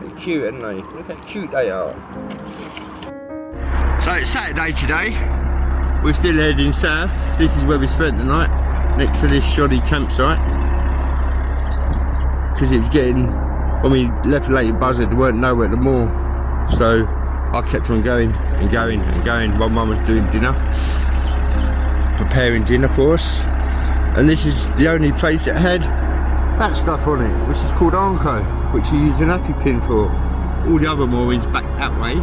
They're cute, aren't they? Look how cute they are. So it's Saturday today. We're still heading south. This is where we spent the night, next to this shoddy campsite. Because it was getting, when we left Leighton Buzzard, there weren't nowhere at the moor. So I kept on going and going and going while Mum was doing dinner, preparing dinner for us. And this is the only place that had that stuff on it, which is called Arnco, which you use an happy pin for. All the other moorings back that way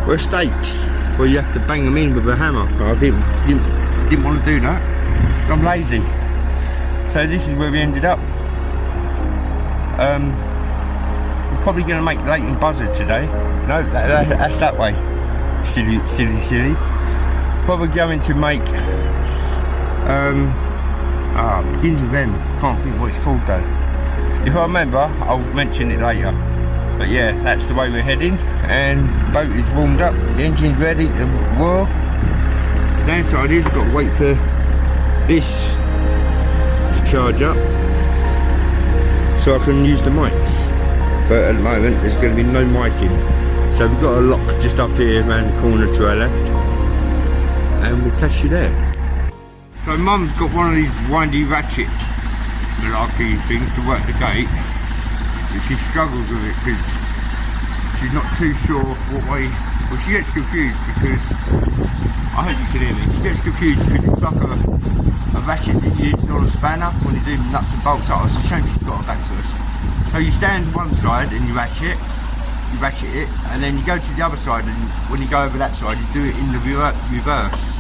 were stakes, where you have to bang them in with a hammer. I didn't want to do that. I'm lazy. So this is where we ended up. We're probably going to make Leighton Buzzard today. No, that's that way. Silly. Probably going to make begins with M. Can't think what it's called though. If I remember, I'll mention it later. But yeah, that's the way we're heading. And the boat is warmed up, the engine's ready to whirl. Downside is, got to wait for this to charge up so I can use the mics. But at the moment, there's going to be no miking. So we've got a lock just up here around the corner to our left. And we'll catch you there. So Mum's got one of these windy ratchet malarkey things to work the gate, but she struggles with it because she's not too sure what way. Well, she gets confused because, I hope you can hear me, she gets confused because it's like a ratchet that you use on a spanner when you're doing nuts and bolts. Oh, it's a shame she's got it back to us. So you stand one side and you ratchet it, and then you go to the other side, and when you go over that side you do it in the reverse.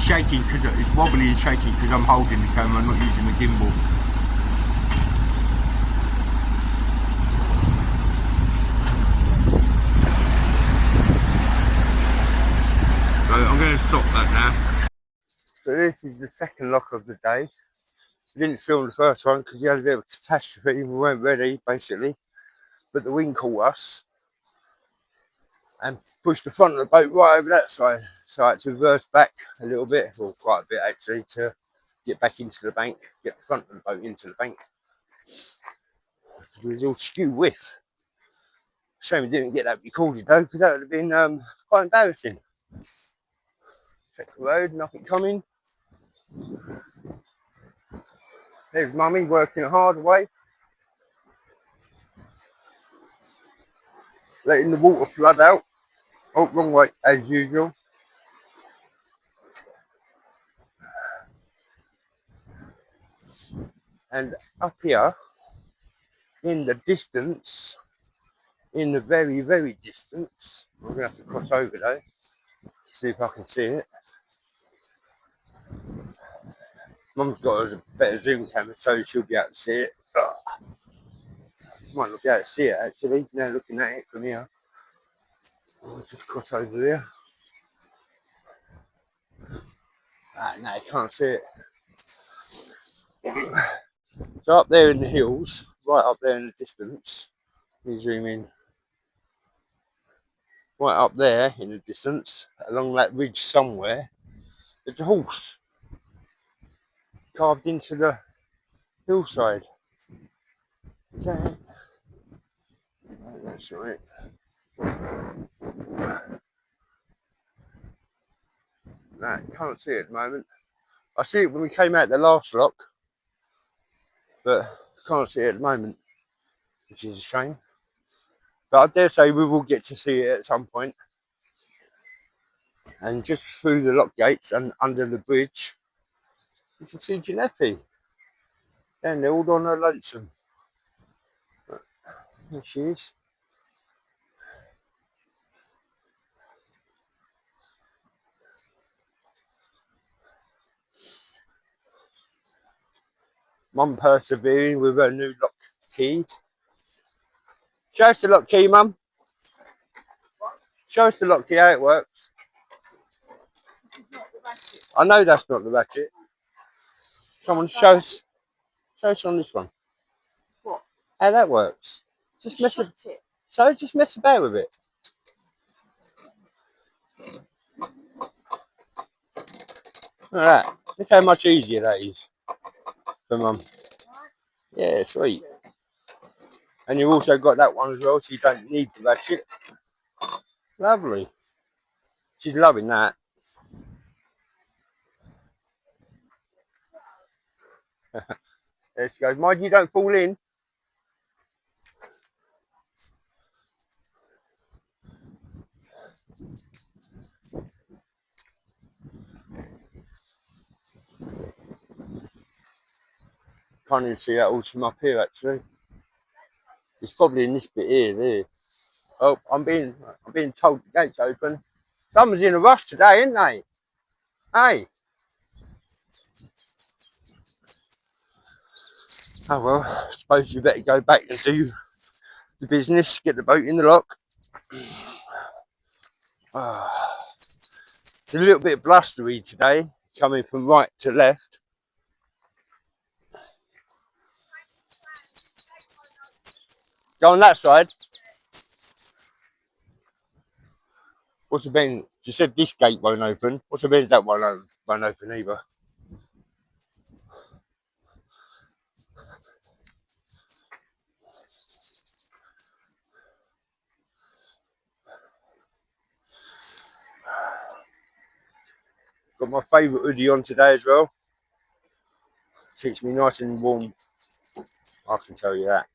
Shaking because it's wobbly and shaking because I'm holding the camera, I'm not using the gimbal. So I'm going to stop that now. So this is the second lock of the day. We didn't film the first one because we had a bit of a catastrophe, we weren't ready basically, but the wind caught us and pushed the front of the boat right over that side. So I had to reverse back a little bit, or quite a bit actually, to get back into the bank, get the front of the boat into the bank. It was all skew with. Shame we didn't get that recorded though, because that would have been quite embarrassing. Check the road, nothing coming. There's Mummy working hard away, letting the water flood out. Oh, wrong way as usual. And up here, in the distance, in the very, very distance, I'm going to have to cross over though, see if I can see it. Mum's got a better zoom camera, so she'll be able to see it. Might not be able to see it actually, now looking at it from here. I'll just cross over there. No, you can't see it. So up there in the hills, right up there in the distance, let me zoom in. Right up there in the distance, along that ridge somewhere, there's a horse carved into the hillside. Is that it? No, that's right. No, can't see it at the moment. I see it when we came out the last lock, but can't see it at the moment, which is a shame. But I dare say we will get to see it at some point. And just through the lock gates and under the bridge, you can see Ginepi. And they're all on her lonesome. There she is. Mum persevering with her new lock key. Show us the lock key, Mum. Show us the lock key, how it works. I know that's not the ratchet. Come on, show us on this one. What? How that works. Just mess about with it. Look at that. Look how much easier that is for Mum. Yeah, sweet. And you've also got that one as well, so you don't need the ratchet. Lovely. She's loving that. There she goes. Mind you don't fall in. Can't even see that all from up here actually. It's probably in this bit here, there. Oh, I'm being told the gate's open. Someone's in a rush today, ain't they? Hey. Oh well, I suppose you better go back and do the business, get the boat in the lock. It's a little bit blustery today, coming from right to left. Go on that side. What's the Ben? You said this gate won't open. What's the Ben? That won't open either. Got my favourite hoodie on today as well. Keeps me nice and warm. I can tell you that.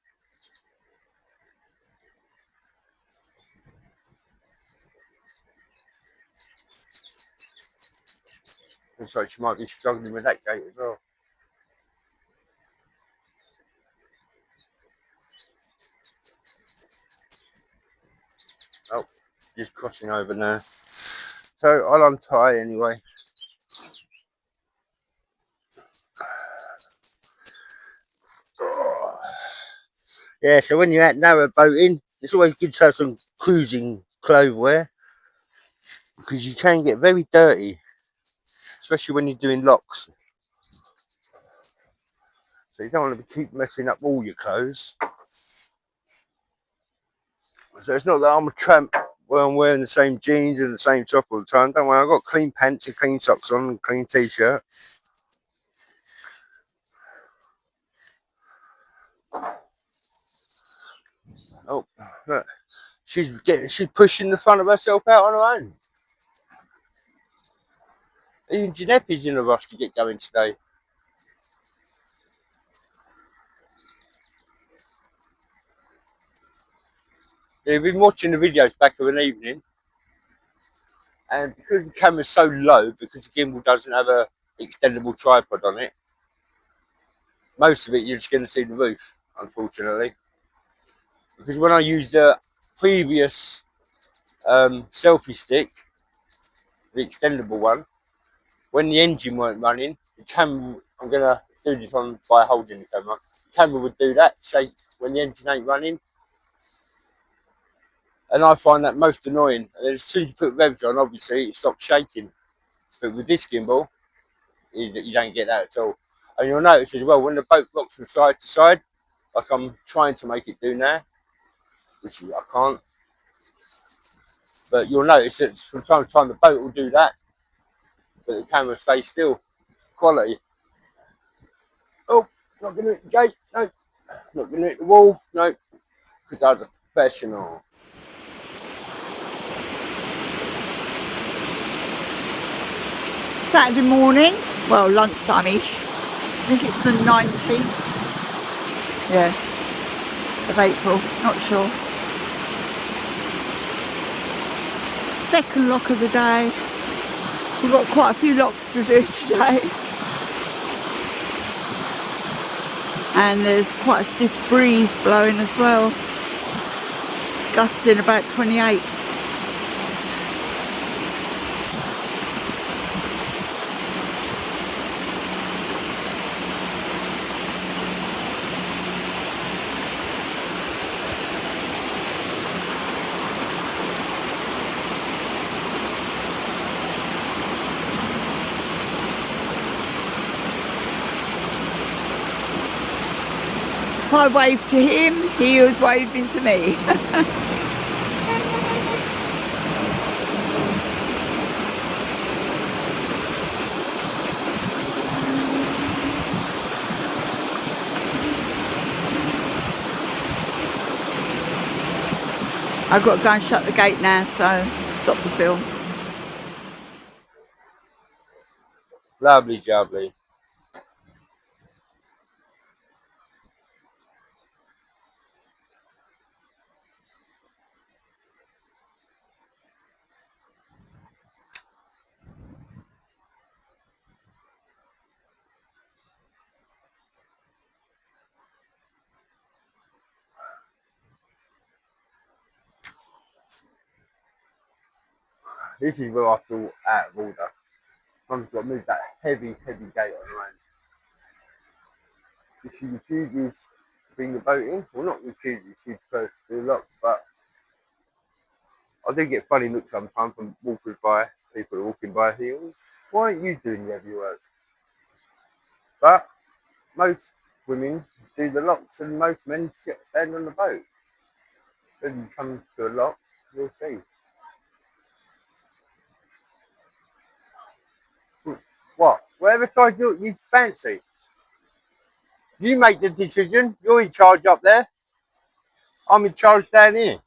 Looks like she might be struggling with that gate as well. Oh, just crossing over now. So I'll untie anyway. Yeah, so when you're out narrow boating, it's always good to have some cruising clothes wear, because you can get very dirty, especially when you're doing locks. So you don't want to keep messing up all your clothes. So it's not that I'm a tramp where I'm wearing the same jeans and the same top all the time. Don't worry, I've got clean pants and clean socks on and clean t-shirt. Oh, look. She's pushing the front of herself out on her own. Even Gineppe's in a rush to get going today. They've been watching the videos back of an evening, and because the camera's so low, because the gimbal doesn't have a extendable tripod on it, most of it you're just going to see the roof, unfortunately. Because when I used the previous selfie stick, the extendable one, when the engine weren't running, the camera, I'm going to do this on by holding the camera, the camera would do that, shake when the engine ain't running. And I find that most annoying. And as soon as you put revs on, obviously, it stops shaking. But with this gimbal, you don't get that at all. And you'll notice as well, when the boat rocks from side to side, like I'm trying to make it do now, which I can't. But you'll notice that from time to time the boat will do that, but the camera stays still. Quality. Oh, not going to hit the gate, no. Not going to hit the wall, no. Because I'm a professional. Saturday morning, well, lunchtime-ish. I think it's the 19th, yeah, of April, not sure. Second lock of the day. We've got quite a few locks to do today. And there's quite a stiff breeze blowing as well. It's gusting about 28. If I waved to him, he was waving to me. I've got to go and shut the gate now, so stop the film. Lovely jubbly. This is where I feel out of order. Mum's got to move that heavy gate on her own. If she refuses to bring the boat in, well, not refuses, she prefers to do lock, but I do get funny looks sometimes from walkers by, people are walking by here. Why aren't you doing the heavy work? But most women do the locks and most men stand on the boat. When it comes to a lock, you'll see. What? Whatever side you fancy. You make the decision. You're in charge up there. I'm in charge down here.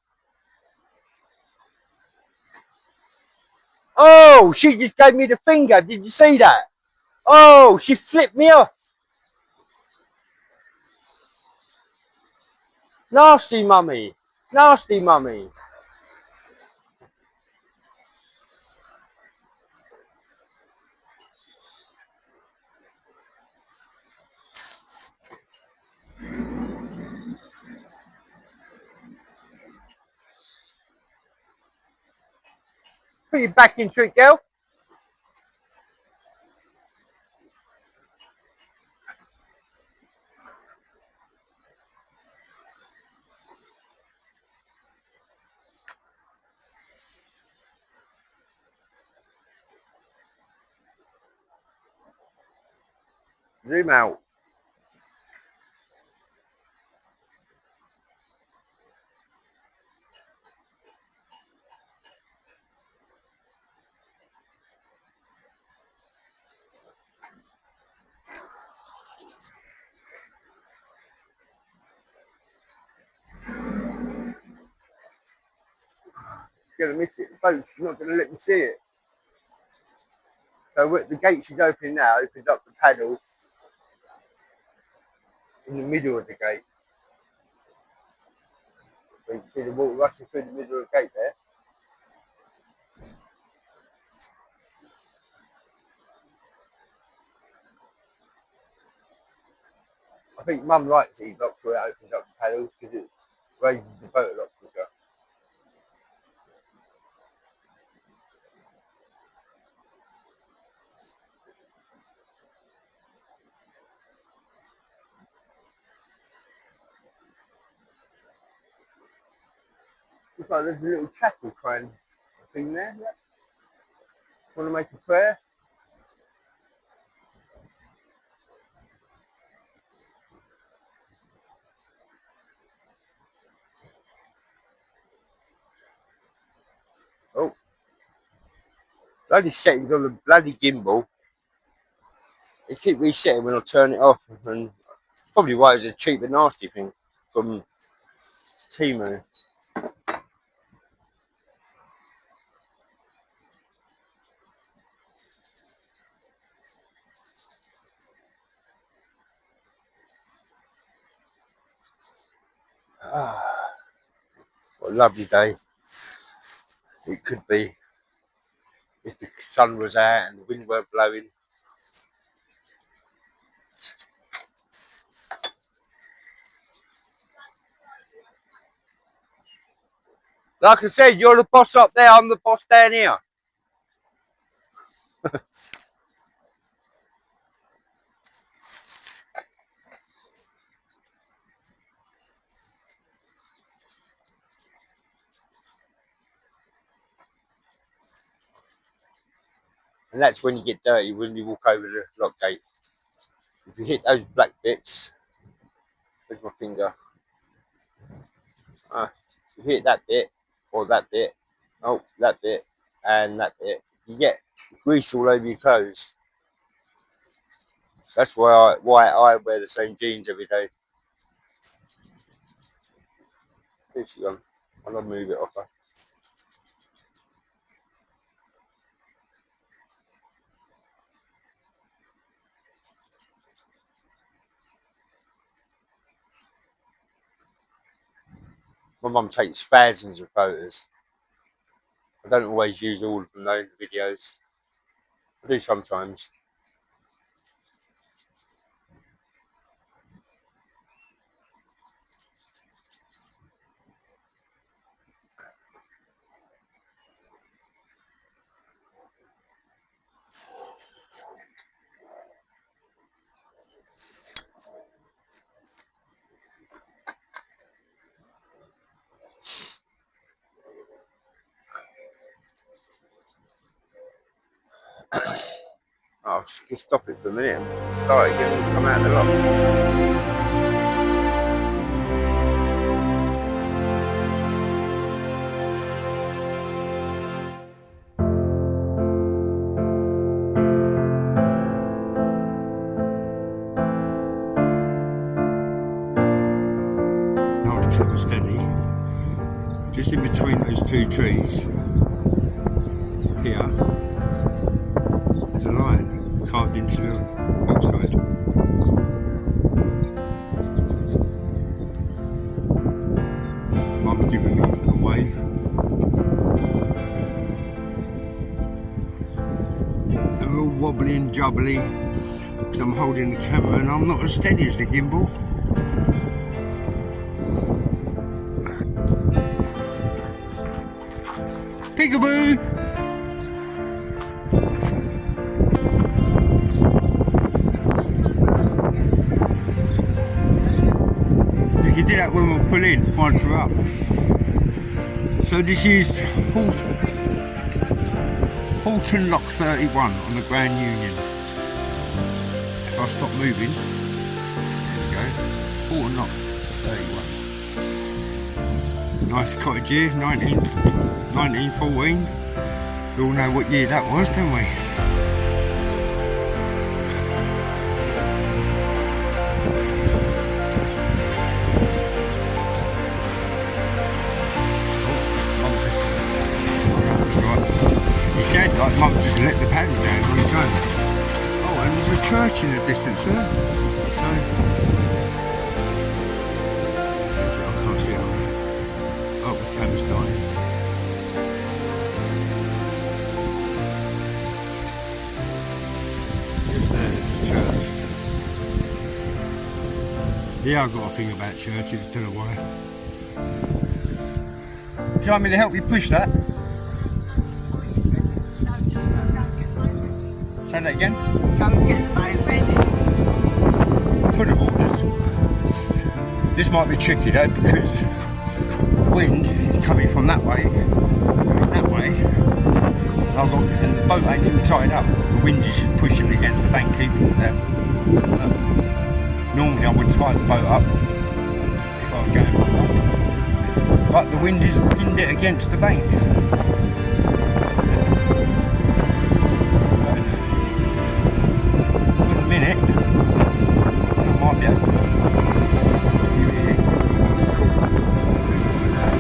Oh, she just gave me the finger. Did you see that? Oh, she flipped me off. Nasty mummy. Nasty mummy. Put your back into it, girl. Zoom out. She's going to miss it. The boat, she's not going to let me see it. So the gate she's opening now opens up the paddle in the middle of the gate. So you can see the water rushing through the middle of the gate there. I think Mum likes these locks where it opens up the paddles because it raises the boat a lot quicker. Looks like there's a little chapel crane thing there. Yeah. Want to make a prayer? Oh, bloody settings on the bloody gimbal. They keep resetting when I turn it off, and probably why it's a cheap and nasty thing from Timu. What a lovely day it could be if the sun was out and the wind weren't blowing. Like I said, you're the boss up there, I'm the boss down here. And that's when you get dirty, when you walk over the lock gate. If you hit those black bits, where's my finger? You hit that bit, or that bit, oh, that bit, and that bit. You get grease all over your clothes. That's why I wear the same jeans every day. Where's she gone? I'll move it off her. My mum takes thousands of photos. I don't always use all of them though, the videos. I do sometimes. I'll just stop it for a minute and start again and come out the lock. Hold the camera steady. Just in between those two trees, here, there's a lion carved into the hillside. Mum's giving me a wave. I'm all wobbly and jubbly because I'm holding the camera and I'm not as steady as the gimbal. Peekaboo! You can do that when we pull in, once we're up. So this is Halton Lock 31 on the Grand Union. If I stop moving, there we go, Halton Lock 31. Nice cottage here, 1914. We all know what year that was, don't we? He said like Mum just let the paddle down on his own. Oh, and there's a church in the distance there. So I can't see it. Oh, the camera's dying. Just there's a church. Yeah, I've got a thing about churches, I don't know why. Do you want me to help you push that? Say that again? Go and get the boat ready. Puddle borders. This might be tricky though because the wind is coming from that way, coming that way, and the boat ain't even tied up. The wind is just pushing against the bank, keeping it there. Normally I would tie the boat up if I was going for a walk, but the wind is pinned it against the bank. Minute, I might be able to put you here. Cool. Something like that.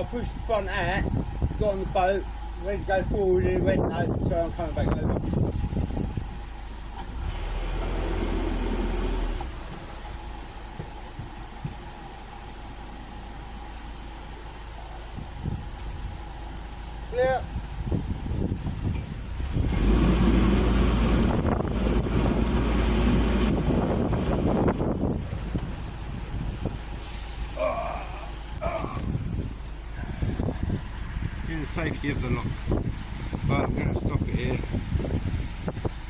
I pushed the front out, got on the boat, went to go forward and it went no, so I'm coming back over. Clear. In the safety of the lock. But I'm going to stop it here.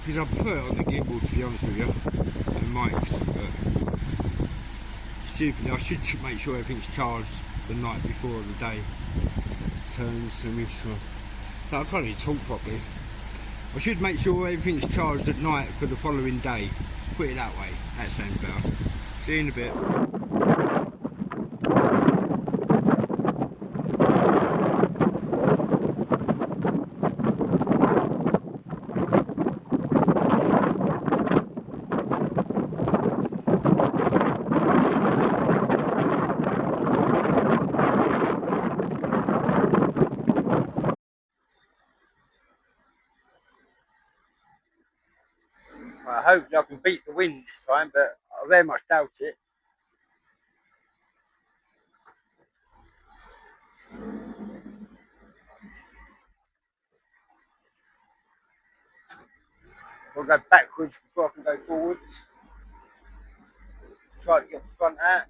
Because I put it on the gimbal, to be honest with you. The mics. But stupid, I should make sure everything's charged the night before the day turns and but I can't even talk properly. I should make sure everything's charged at night for the following day. Put it that way. That sounds better. See you in a bit. I hope I can beat the wind this time, but I very much doubt it. I'll go backwards before I can go forwards. Try to get the front out.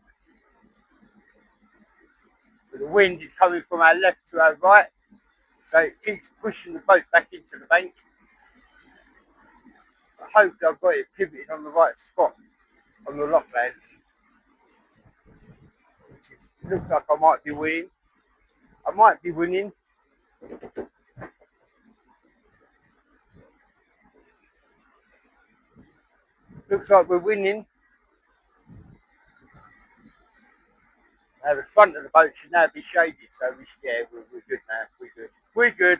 But the wind is coming from our left to our right, so it keeps pushing the boat back into the bank. I hope I've got it pivoted on the right spot on the lock land. It looks like I might be winning. I might be winning. Looks like we're winning. Now the front of the boat should now be shaded, so we're good now. We're good.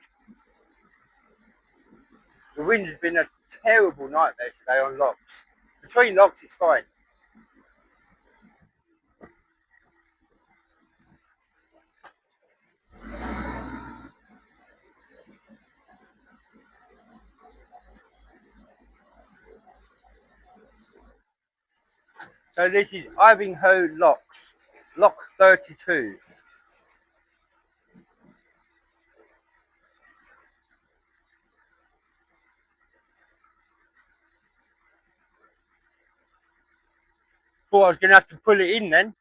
The wind has been a terrible nightmare today on locks. Between locks it's fine. So this is Ivinghoe Locks, Lock 32. Thought I was going to have to pull it in then,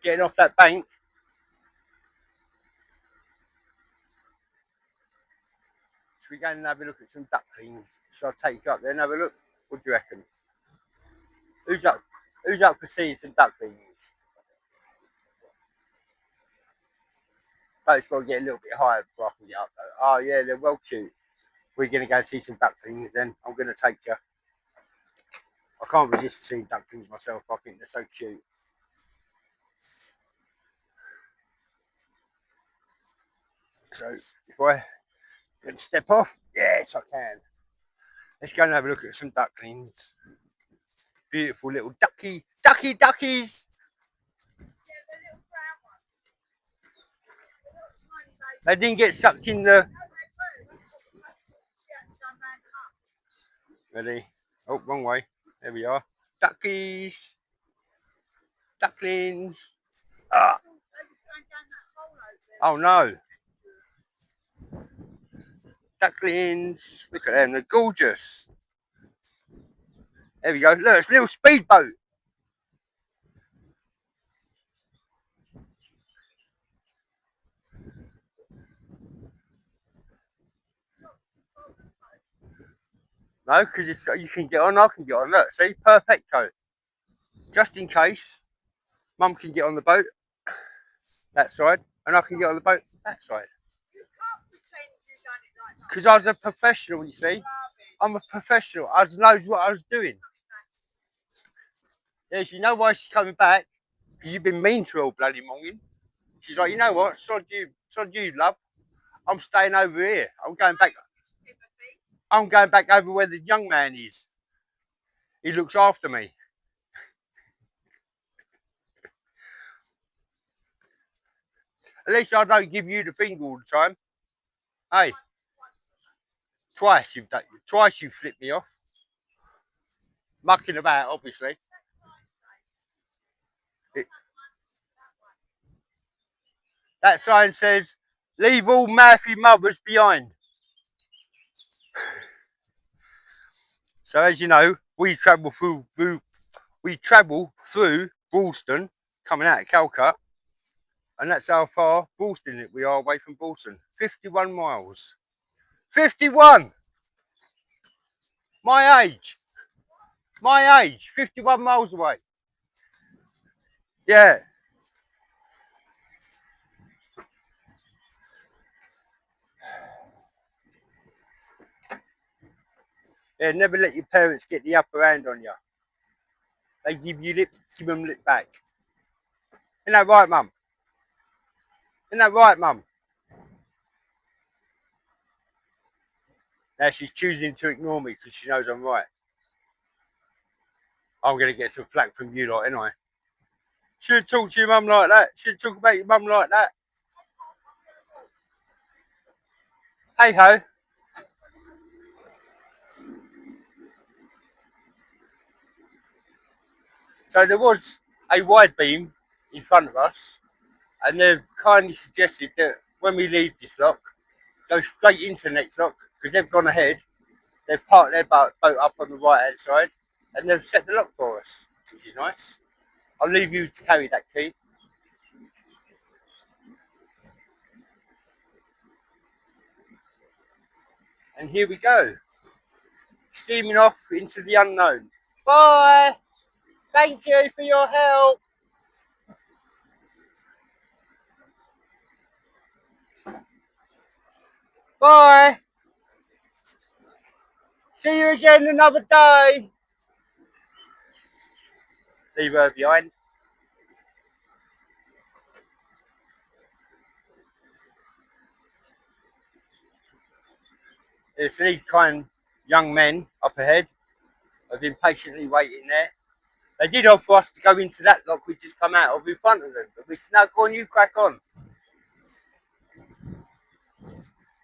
getting off that bank. Should we go and have a look at some ducklings? Shall I take you up there and have a look? What do you reckon? Who's up for seeing some ducklings? Boat's got to get a little bit higher before I can get up though. Oh yeah, they're well cute. We're going to go see some ducklings then. I'm going to take you. I can't resist seeing ducklings myself. I think they're so cute. So if I can step off, yes I can. Let's go and have a look at some ducklings. Beautiful little duckies. Yeah, the little brown ones. They didn't get sucked in the... Ready? Oh, wrong way. There we are. Duckies. Ducklings. Ah. Oh no. Ducklings. Look at them, they're gorgeous. There we go. Look, it's a little speedboat. No, because you can get on, I can get on. Look, see, perfecto. Just in case, Mum can get on the boat that side, and I can get on the boat that side. Because I was a professional, you see. I'm a professional. I know what I was doing. Yes, you know why she's coming back? Because you've been mean to her all bloody morning. She's like, you know what? Sod you, love. I'm staying over here. I'm going back. I'm going back over where the young man is. He looks after me. At least I don't give you the finger all the time. Hey, twice you've flipped me off. Mucking about, obviously. That sign says, leave all mouthy mothers behind. So as you know, we travel through Ballston, coming out of Calcutta, and that's how far Ballston we are away from Ballston. 51 miles. 51! My age. 51 miles away. Yeah. Yeah, never let your parents get the upper hand on you. They give you lip, give them lip back. Isn't that right, Mum? Isn't that right, Mum? Now she's choosing to ignore me because she knows I'm right. I'm going to get some flack from you lot, ain't I? Shouldn't talk to your mum like that. Shouldn't talk about your mum like that. Hey ho. So there was a wide beam in front of us, and they've kindly suggested that when we leave this lock, go straight into the next lock because they've gone ahead. They've parked their boat up on the right hand side, and they've set the lock for us, which is nice. I'll leave you to carry that key. And here we go, steaming off into the unknown. Bye! Thank you for your help! Bye! See you again another day! Leave her behind. There's these kind young men up ahead have been patiently waiting there. They did offer us to go into that lock we just come out of in front of them, but we said, no, go on, you crack on.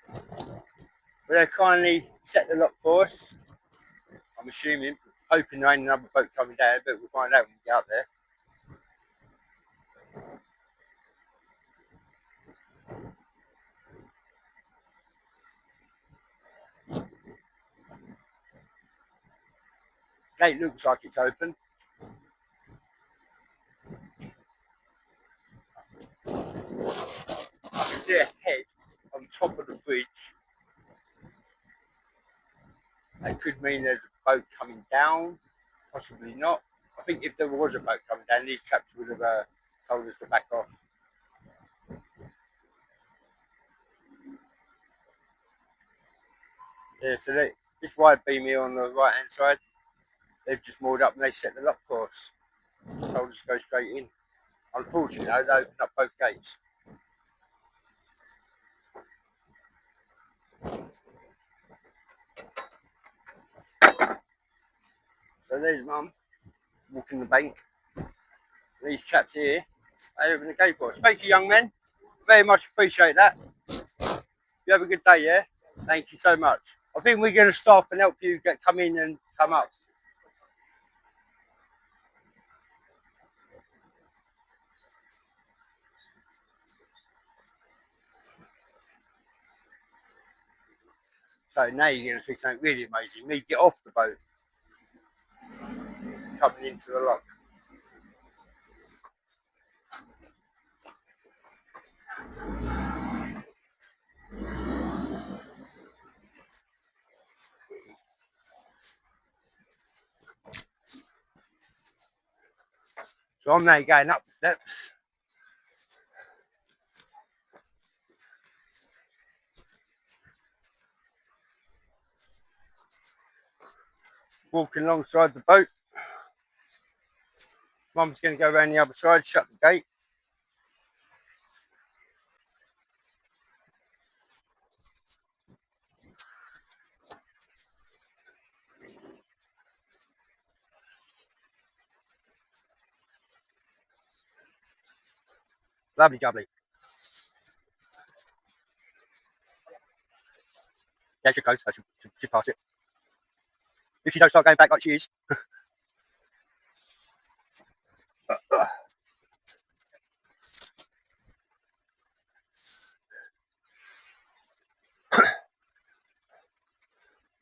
But they kindly set the lock for us. I'm assuming, hoping there ain't another boat coming down, but we'll find out when we get up there. Gate looks like it's open. I can see a head on top of the bridge. That could mean there's a boat coming down, possibly not. I think if there was a boat coming down, these chaps would have told us to back off. Yeah, so this wide beam here on the right hand side, they've just moored up and they set the lock for us. Told us to go straight in. Unfortunately, they opened up both gates. So there's Mum walking the bank. These chaps here, they open the gate for us. Thank you, young men. Very much appreciate that. You have a good day, yeah? Thank you so much. I think we're going to stop and help you come in and come up. So now you're going to see something really amazing. Me get off the boat, coming into the lock. So I'm now going up the steps. Walking alongside the boat. Mum's going to go around the other side, shut the gate. Lovely jubbly. Yeah, she'll close. So she'll pass it. If she don't start going back like she is.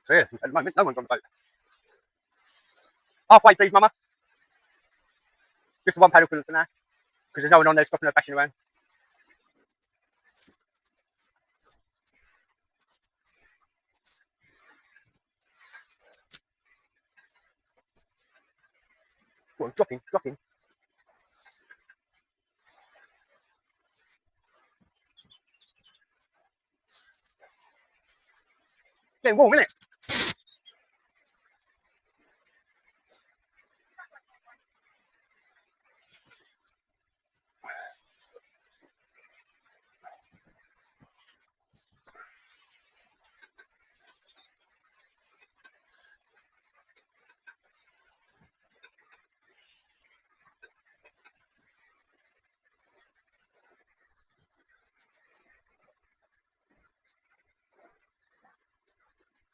So yeah, at the moment, no one's on the boat. Halfway, please, Mama. Just the one paddle for now, because there's no one on there stopping her bashing around. Go on, drop in. Getting warm, isn't it?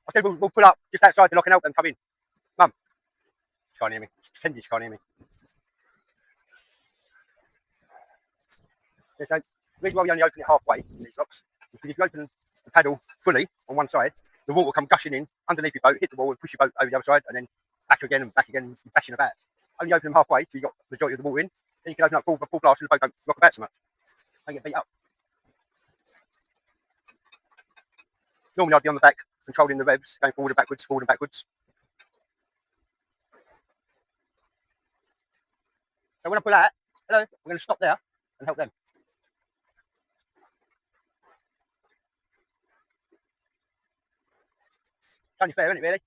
I said we'll pull up just outside the lock and help them come in. Mum, she can't hear me. Cindy, she can't hear me. Yeah, so the reason why we only open it halfway in these locks is because if you open the paddle fully on one side, the water will come gushing in underneath your boat, hit the wall and push your boat over the other side, and then back again and back again, bashing about. Only open them halfway, so you've got the majority of the water in. Then you can open up full blast and the boat don't rock about so much. Don't get beat up. Normally I'd be on the back controlling the revs, going forward and backwards. So when I pull out, hello, we're going to stop there and help them. It's only fair, isn't it, really?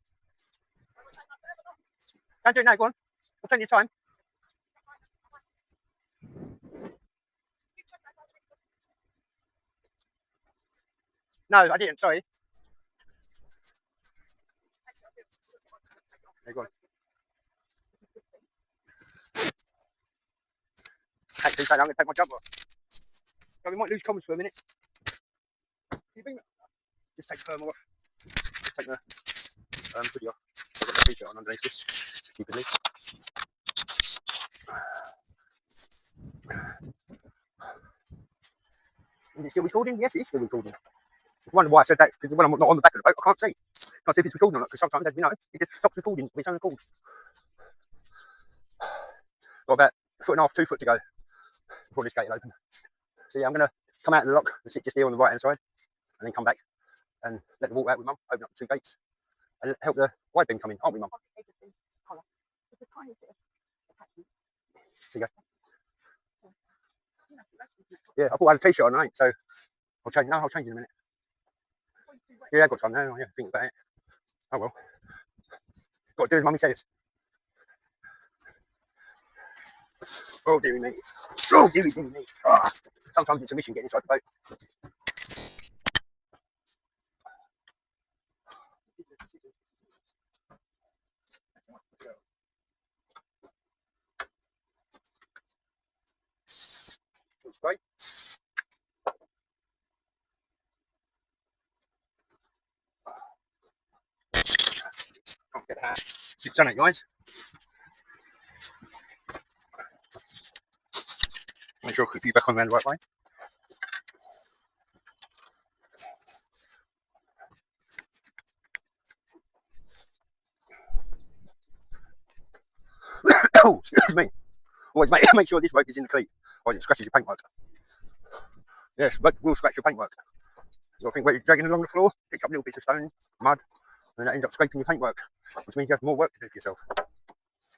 Don't do it now, go on. We've plenty of time. No, I didn't, sorry. There, go on. Actually, I'm going to take my jumper off. So we might lose comms for a minute. Just take the thermal off. Just take the hoodie off. I've got the t-shirt on underneath this, stupidly. Is it still recording? Yes, it is still recording. I wonder why I said that, because when I'm not on the back of the boat, I can't see. I can't see if it's recording or not, because sometimes, as we know, it just stops recording of its own accord. Got about a foot and a half, 2 foot to go before this gate will open. So yeah, I'm going to come out of the lock and sit just here on the right hand side, and then come back and let the water out with Mum, open up the 2 gates, and help the wide beam come in, aren't we, Mum? There you go. Yeah, I thought I had a t-shirt on, I ain't, so I'll change in a minute. Yeah, I've got time now, yeah, think about it. Oh well. Got to do as Mummy says. Oh, dearie me. Oh, dearie me. Oh. Sometimes it's a mission getting inside the boat. Looks great. Can't get that. You've done it, guys. Make sure I keep you back on the right way. Oh, excuse me. Always make sure this rope is in the cleat, or it scratches your paintwork. Yes, but will scratch your paintwork. You've got to think where you're dragging along the floor, pick up little bits of stone, mud, and that ends up scraping your paintwork, which means you have more work to do for yourself.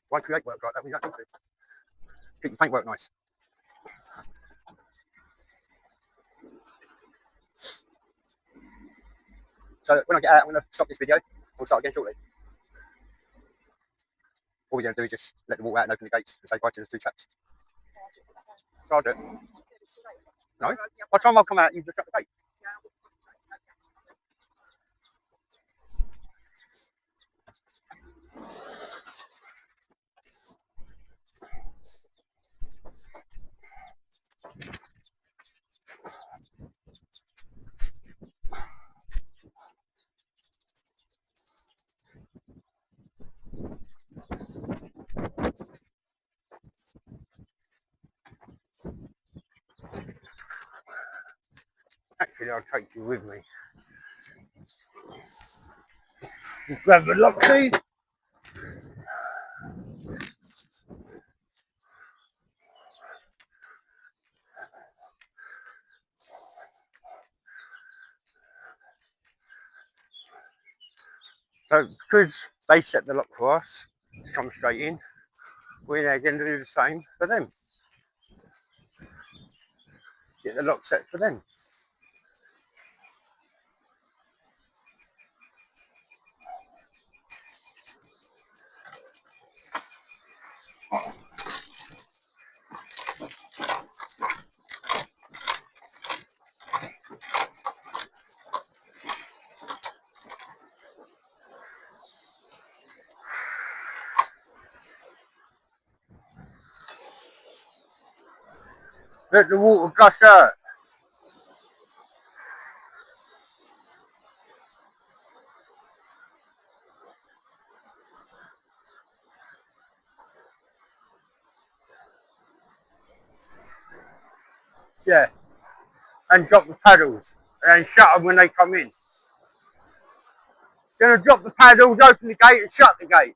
Why create work like that when you don't need to? Keep your paintwork nice. So when I get out, I'm going to stop this video. We'll start again shortly. All we're going to do is just let the water out and open the gates and say bye to the 2 chaps. So I'll do it. No? By the time I'll come out, you just shut the gate. Actually, I'll take you with me. Just grab the lock key. So, because they set the lock for us to come straight in, we're now going to do the same for them. Get the lock set for them. Let the water gush out. Yeah. And drop the paddles. And then shut them when they come in. Gonna drop the paddles, open the gate and shut the gate.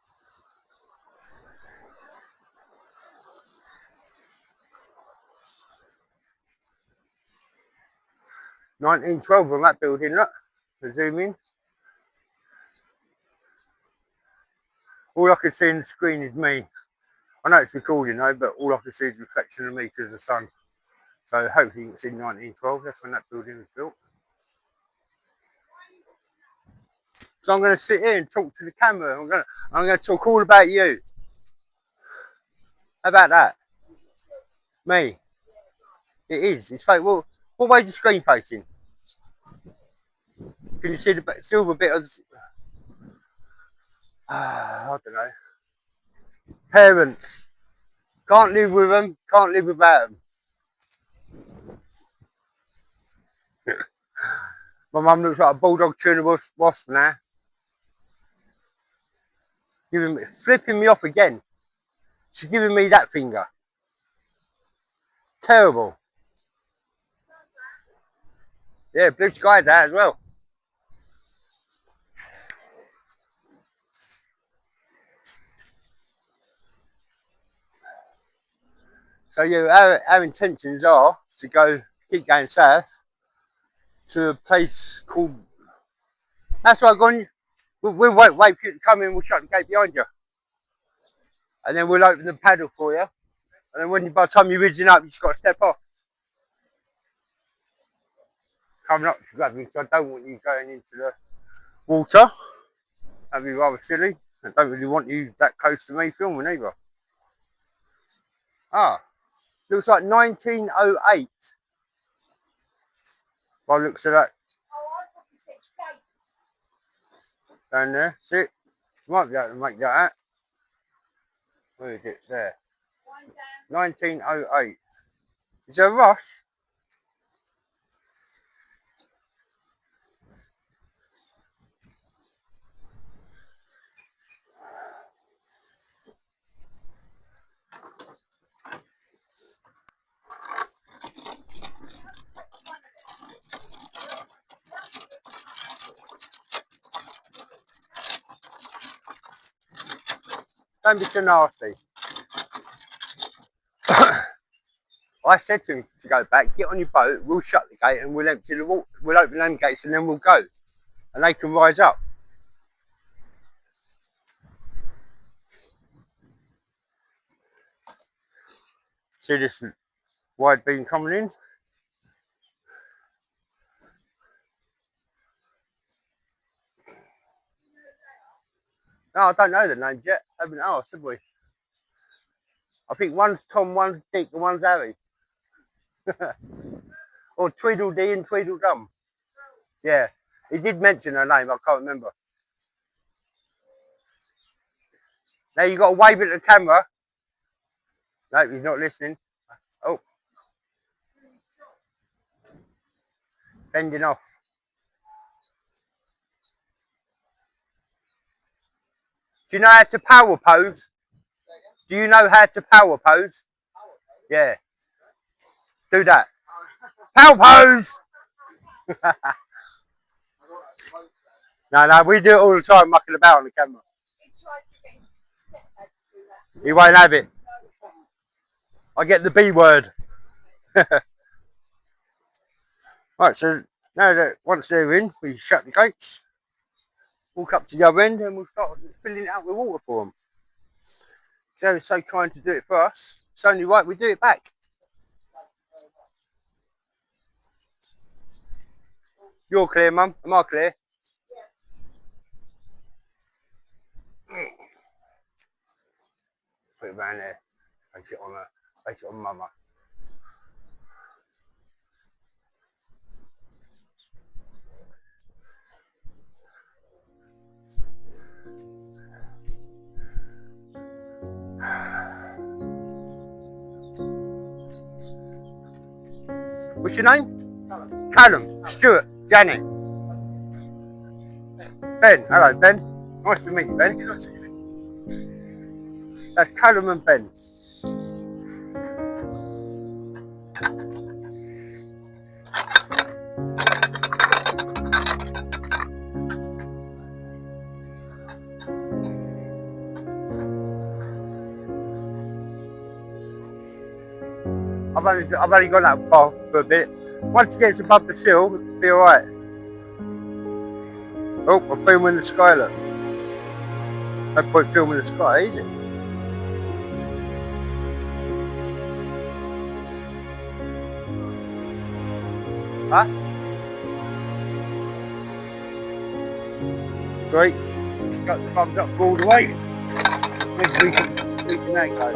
(1912) on that building, look. Zoom in. All I can see on the screen is me. I know it's recording though, but all I can see is a reflection of me because of the sun. So hopefully you can see 1912, that's when that building was built. So I'm going to sit here and talk to the camera. I'm going to talk all about you. How about that? Me. It is. It's fake. Well, what way's the screen facing? Can you see the silver bit of... I don't know. Parents. Can't live with them. Can't live without them. My mum looks like a bulldog chewing a wasp now. Flipping me off again. She's giving me that finger. Terrible. Yeah, blue sky's out as well. So yeah, our intentions are to keep going south to a place called... That's right, gone. We'll wait for you to come in, we'll shut the gate behind you. And then we'll open the paddle for you. And then by the time you're rigging up, you've just got to step off. Coming up to grab me, because I don't want you going into the water. That'd be rather silly. I don't really want you that close to me filming either. Ah, looks like 1908. By the looks of that. Down there, see it? You might be able to make that out. Where is it? There. 1908. Is there a rush? Don't be so nasty. I said to him to go back, get on your boat, we'll shut the gate and we'll empty the water, we'll open them gates and then we'll go. And they can rise up. See this wide beam coming in? No, I don't know the names yet. Haven't asked, have we? I think one's Tom, one's Dick, and one's Harry. Or Tweedledee and Tweedledum. Yeah, he did mention her name, I can't remember. Now you've got to wave at the camera. No, he's not listening. Oh. Bending off. Do you know how to power pose? Do you know how to power pose? Yeah. Do that. Power pose! No, we do it all the time, mucking about on the camera. He won't have it. I get the B word. Right, so now that once they're in, we shut the gates, walk up to the other end, and we'll start filling it up with water for them. They're so kind to do it for us. It's only right we do it back. You're clear, Mum. Am I clear? Yeah. Put it around there. Place it on Mama. What's your name? Callum. Stuart. Janet. Ben. Hello, Ben. Nice to meet you, Ben. That's Callum and Ben. I've only gone that far for a bit. Once it gets above the sill, it'll be alright. Oh, I'm filming the sky, look. No point filming the sky, is it? Huh? Sweet. Got the thumbs up all the way. Maybe we can that go.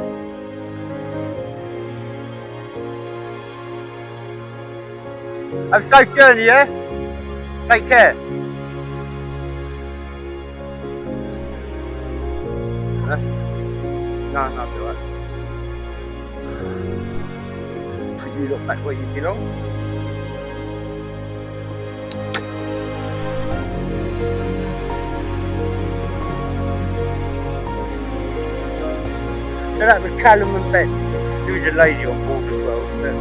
Have a safe journey, yeah? Take care. No, I'll be alright. Put you look back where you belong. So that was Callum and Ben. There was a lady on board as well, but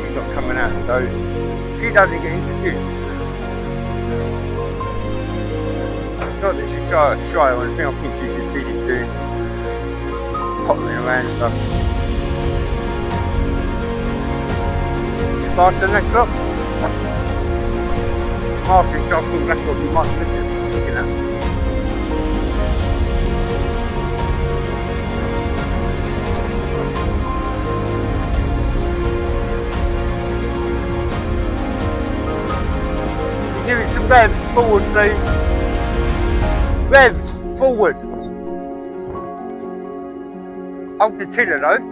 she's not coming out, so she doesn't get introduced. Not that she's shy or anything, I think she's just busy doing pottering around stuff. She's past the next clock. Martin, I think that's what we might be looking at. Give it some revs forward, please. Revs forward. Hold the tiller though.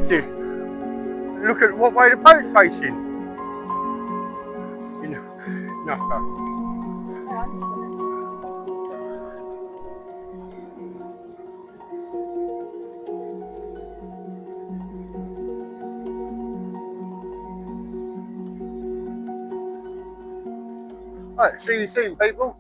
See, look at what way the boat's facing. No. Right, see you soon, people.